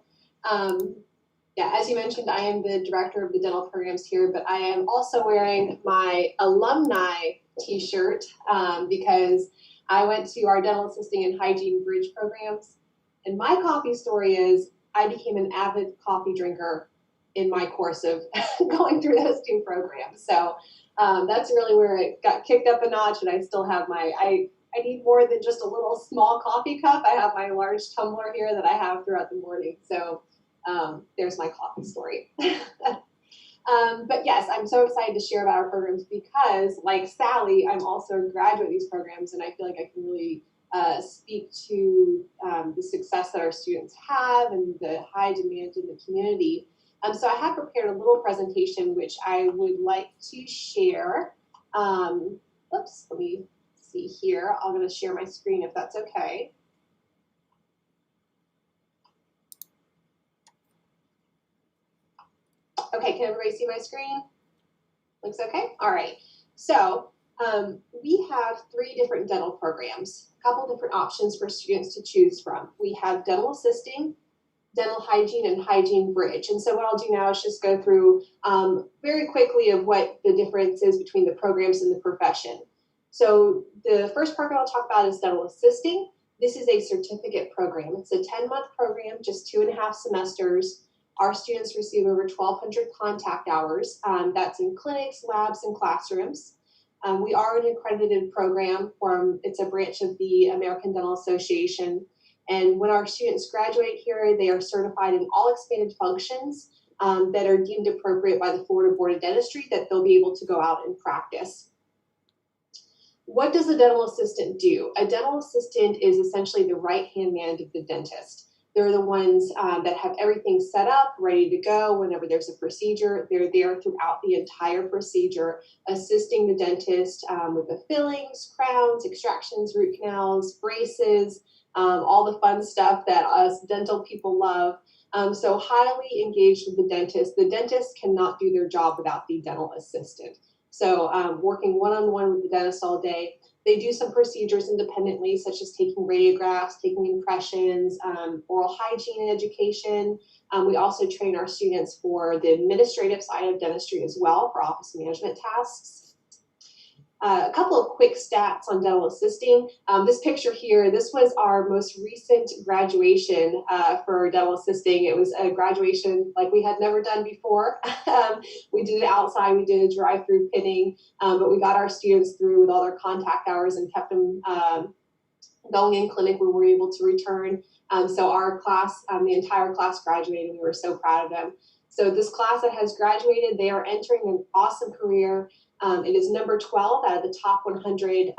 Yeah, as you mentioned, I am the director of the dental programs here, but I am also wearing my alumni t-shirt because I went to our dental assisting and hygiene bridge programs. And my coffee story is I became an avid coffee drinker in my course of going through those two programs. So that's really where it got kicked up a notch, and I still have my, I need more than just a little small coffee cup. I have my large tumbler here that I have throughout the morning. So there's my coffee story. But yes, I'm so excited to share about our programs because, like Sally, I'm also a graduate of these programs, and I feel like I can really speak to the success that our students have and the high demand in the community. So I have prepared a little presentation which I would like to share. Oops, let me see here. I'm going to share my screen if that's okay. Okay, can everybody see my screen? Looks okay? All right. So we have 3 different dental programs, a couple different options for students to choose from. We have dental assisting, dental hygiene, and hygiene bridge. And so what I'll do now is just go through very quickly of what the difference is between the programs and the profession. So the first program I'll talk about is dental assisting. This is a certificate program. It's a 10-month program, just 2.5 semesters. Our students receive over 1,200 contact hours. That's in clinics, labs, and classrooms. We are an accredited program. It's a branch of the American Dental Association. And when our students graduate here, they are certified in all expanded functions that are deemed appropriate by the Florida Board of Dentistry that they'll be able to go out and practice. What does a dental assistant do? A dental assistant is essentially the right-hand man of the dentist. They're the ones that have everything set up, ready to go whenever there's a procedure. They're there throughout the entire procedure, assisting the dentist with the fillings, crowns, extractions, root canals, braces, all the fun stuff that us dental people love. So highly engaged with the dentist. The dentist cannot do their job without the dental assistant. So working one-on-one with the dentist all day. They do some procedures independently, such as taking radiographs, taking impressions, oral hygiene and education. We also train our students for the administrative side of dentistry as well for office management tasks. A couple of quick stats on dental assisting. This picture here, this was our most recent graduation for dental assisting. It was a graduation like we had never done before. We did it outside, we did a drive-through pinning, but we got our students through with all their contact hours and kept them going in clinic when we were able to return. So our class, the entire class graduated. We were so proud of them. So this class that has graduated, they are entering an awesome career. It is number 12 out of the top 100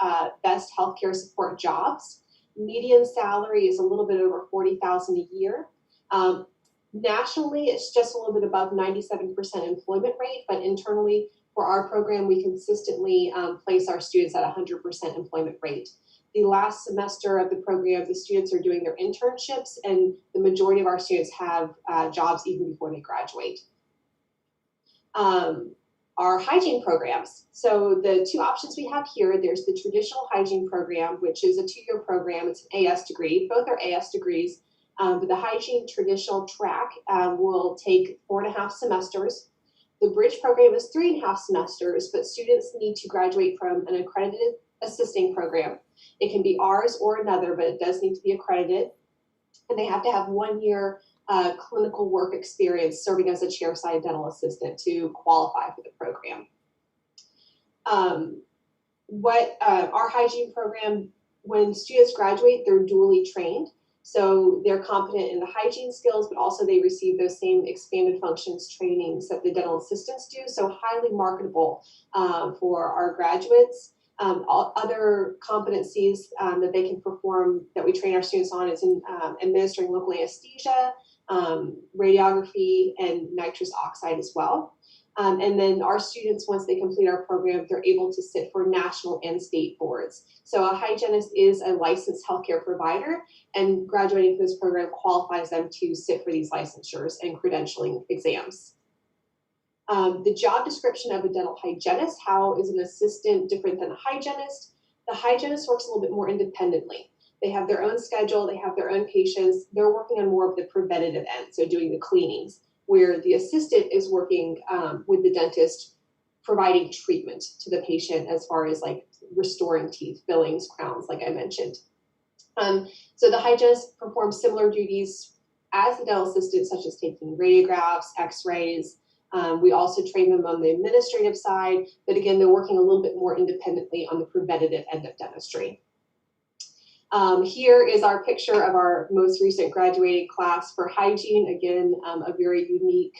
best healthcare support jobs. Median salary is a little bit over $40,000 a year. Nationally, it's just a little bit above 97% employment rate, but internally for our program, we consistently place our students at 100% employment rate. The last semester of the program, the students are doing their internships, and the majority of our students have jobs even before they graduate. Our hygiene programs. So the 2 options we have here, there's the traditional hygiene program, which is a 2-year program. It's an AS degree. Both are AS degrees. But the hygiene traditional track will take 4.5 semesters. The bridge program is 3.5 semesters, but students need to graduate from an accredited assisting program. It can be ours or another, but it does need to be accredited. And they have to have 1 year clinical work experience serving as a chairside dental assistant to qualify for the program. Our hygiene program, when students graduate, they're dually trained. So they're competent in the hygiene skills, but also they receive those same expanded functions trainings that the dental assistants do. So highly marketable for our graduates. All other competencies that they can perform that we train our students on is in administering local anesthesia, radiography, and nitrous oxide as well. And then our students, once they complete our program, they're able to sit for national and state boards. So a hygienist is a licensed healthcare provider, and graduating from this program qualifies them to sit for these licensures and credentialing exams. The job description of a dental hygienist: how is an assistant different than a hygienist? The hygienist works a little bit more independently. They have their own schedule, they have their own patients, they're working on more of the preventative end, so doing the cleanings, where the assistant is working with the dentist, providing treatment to the patient as far as like restoring teeth, fillings, crowns, like I mentioned. So the hygienist performs similar duties as the dental assistant, such as taking radiographs, x-rays. We also train them on the administrative side, but again, they're working a little bit more independently on the preventative end of dentistry. Here is our picture of our most recent graduating class for hygiene. Again, a very unique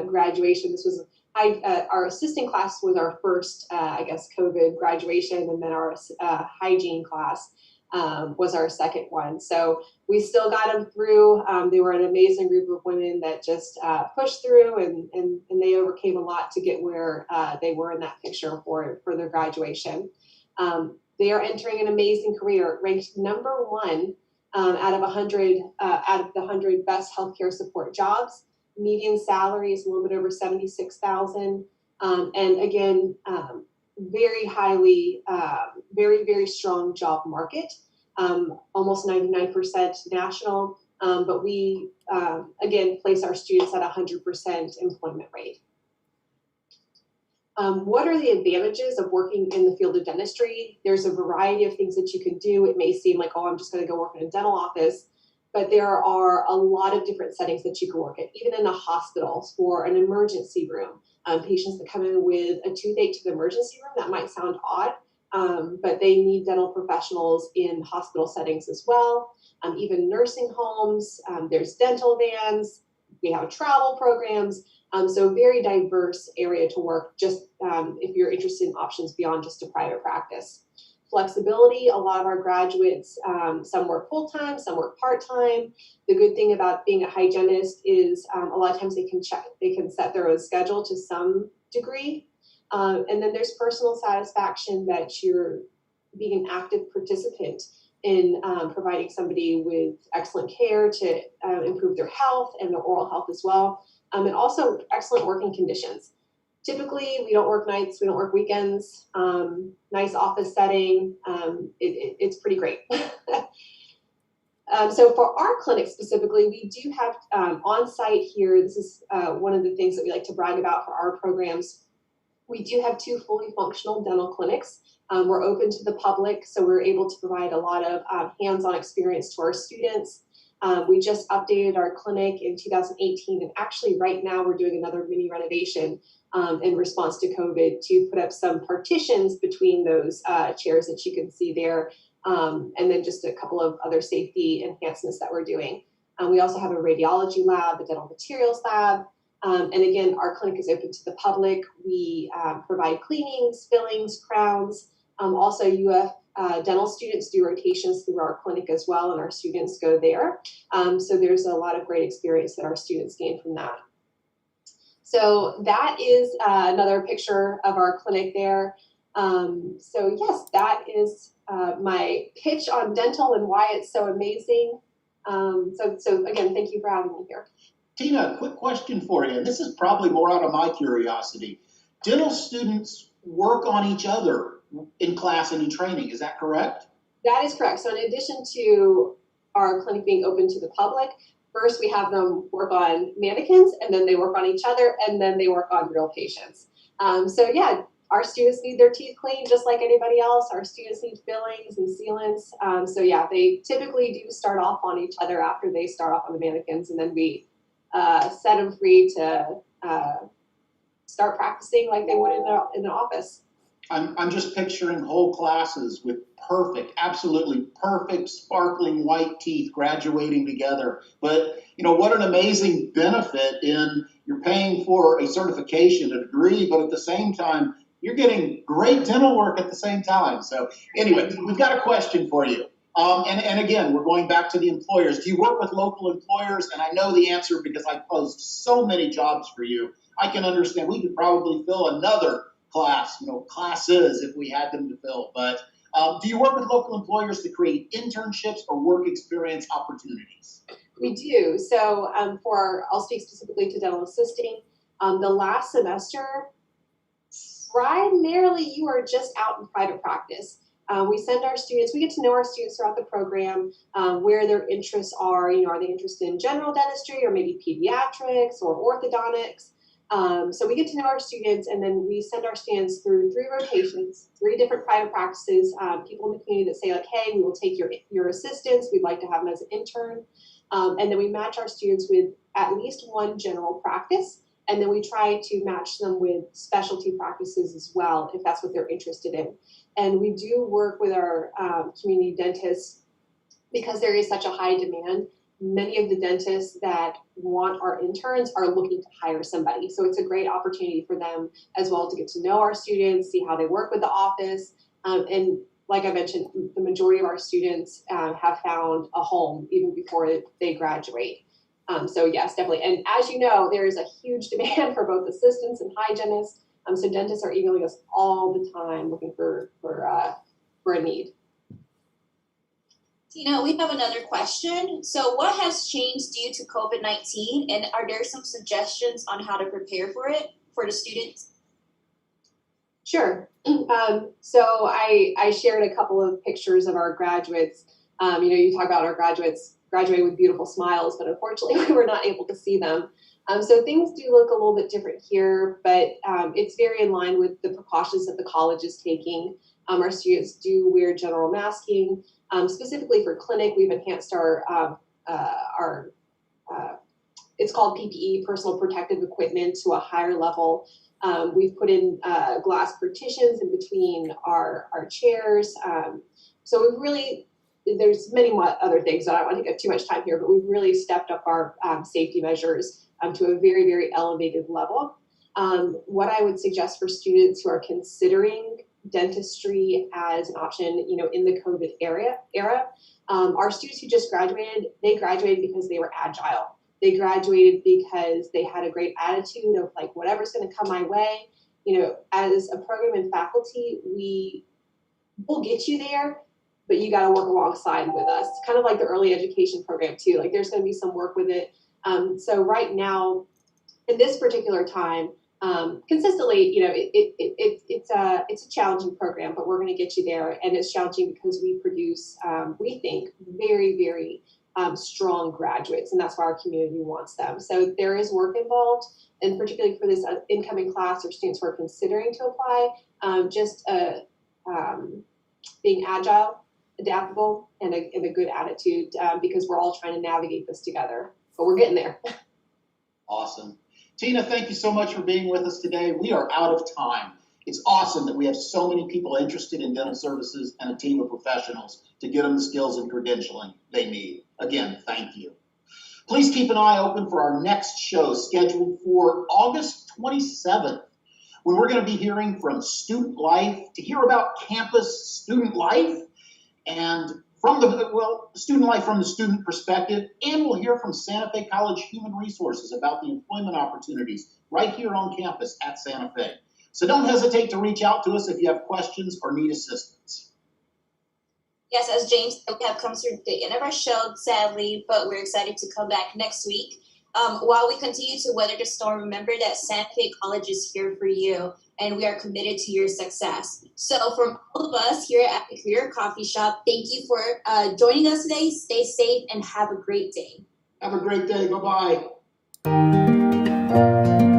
graduation. This was our assistant class was our first, I guess, COVID graduation, and then our hygiene class was our second one. So we still got them through. They were an amazing group of women that just pushed through, and they overcame a lot to get where they were in that picture for their graduation. They are entering an amazing career, ranked #1 out of 100 best healthcare support jobs. Median salary is a little bit over $76,000, and again, very highly, very strong job market. Almost 99% national, but we again place our students at 100% employment rate. What are the advantages of working in the field of dentistry? There's a variety of things that you can do. It may seem like, oh, I'm just going to go work in a dental office, but there are a lot of different settings that you can work at, even in a hospital for an emergency room. Patients that come in with a toothache to the emergency room, that might sound odd, but they need dental professionals in hospital settings as well. Even nursing homes, there's dental vans, we have travel programs. So very diverse area to work, just if you're interested in options beyond just a private practice. Flexibility: a lot of our graduates, some work full-time, some work part-time. The good thing about being a hygienist is a lot of times they can set their own schedule to some degree. And then there's personal satisfaction that you're being an active participant in providing somebody with excellent care to improve their health and their oral health as well. And also excellent working conditions. Typically, we don't work nights, we don't work weekends, nice office setting, it's pretty great. So for our clinic specifically, we do have on-site here, this is one of the things that we like to brag about for our programs. We do have 2 fully functional dental clinics. We're open to the public, so we're able to provide a lot of hands-on experience to our students. We just updated our clinic in 2018, and actually right now we're doing another mini renovation in response to COVID to put up some partitions between those chairs that you can see there, and then just a couple of other safety enhancements that we're doing. We also have a radiology lab, a dental materials lab, and again, our clinic is open to the public. We provide cleanings, fillings, crowns. Also, UF dental students do rotations through our clinic as well, and our students go there. So there's a lot of great experience that our students gain from that. So that is another picture of our clinic there. So yes, that is my pitch on dental and why it's so amazing. So again, thank you for having me here. Tina, a quick question for you. This is probably more out of my curiosity. Dental students work on each other in class and in training, is that correct? That is correct. So in addition to our clinic being open to the public, first we have them work on mannequins, and then they work on each other, and then they work on real patients. So yeah, our students need their teeth cleaned just like anybody else. Our students need fillings and sealants. So yeah, they typically do start off on each other after they start off on the mannequins, and then we set them free to start practicing like they would in the office. I'm just picturing whole classes with perfect, absolutely perfect, sparkling white teeth graduating together. But, you know, what an amazing benefit in you're paying for a certification, a degree, but at the same time, you're getting great dental work at the same time. So anyway, we've got a question for you. And again, we're going back to the employers. Do you work with local employers? And I know the answer because I posed so many jobs for you. I can understand we could probably fill another classes if we had them to fill. But do you work with local employers to create internships or work experience opportunities? We do. So I'll speak specifically to dental assisting. The last semester, primarily you are just out in private practice. We send our students, we get to know our students throughout the program, where their interests are. Are they interested in general dentistry or maybe pediatrics or orthodontics? So we get to know our students, and then we send our students through 3 rotations, 3 different private practices, people in the community that say like, hey, we will take your assistants. We'd like to have them as an intern. And then we match our students with at least one general practice. And then we try to match them with specialty practices as well, if that's what they're interested in. And we do work with our community dentists because there is such a high demand. Many of the dentists that want our interns are looking to hire somebody. So it's a great opportunity for them as well to get to know our students, see how they work with the office. And like I mentioned, the majority of our students have found a home even before they graduate. So yes, definitely. And as you know, there is a huge demand for both assistants and hygienists. So dentists are emailing us all the time looking for a need. Tina, we have another question. So what has changed due to COVID-19, and are there some suggestions on how to prepare for it for the students? Sure. So I shared a couple of pictures of our graduates. You talk about our graduates graduating with beautiful smiles, but unfortunately we were not able to see them. So things do look a little bit different here, but it's very in line with the precautions that the college is taking. Our students do wear general masking. Specifically for clinic, we've enhanced our it's called PPE, personal protective equipment, to a higher level. We've put in glass partitions in between our chairs. So we've really, there's many other things that I don't want to take up too much time here, but we've really stepped up our safety measures to a very, very elevated level. What I would suggest for students who are considering dentistry as an option, in the COVID era, our students who just graduated, they graduated because they were agile. They graduated because they had a great attitude of like, whatever's going to come my way. As a program and faculty, we'll get you there, but you got to work alongside with us. Kind of like the early education program too. Like there's going to be some work with it. So right now, in this particular time, consistently, it's a challenging program, but we're going to get you there. And it's challenging because we produce, we think, very, very strong graduates, and that's why our community wants them. So there is work involved, and particularly for this incoming class or students who are considering to apply, being agile, adaptable, and a good attitude, because we're all trying to navigate this together, but we're getting there. Awesome. Tina, thank you so much for being with us today. We are out of time. It's awesome that we have so many people interested in dental services and a team of professionals to get them the skills and credentialing they need. Again, thank you. Please keep an eye open for our next show scheduled for August 27th, when we're going to be hearing from student life, to hear about campus student life and student life from the student perspective, and we'll hear from Santa Fe College Human Resources about the employment opportunities right here on campus at Santa Fe. So don't hesitate to reach out to us if you have questions or need assistance. Yes, as James said, we have come to the end of our show, sadly, but we're excited to come back next week. While we continue to weather the storm, remember that San Fe College is here for you, and we are committed to your success. So from all of us here at the Career Coffee Shop, thank you for joining us today. Stay safe and have a great day. Have a great day. Bye-bye.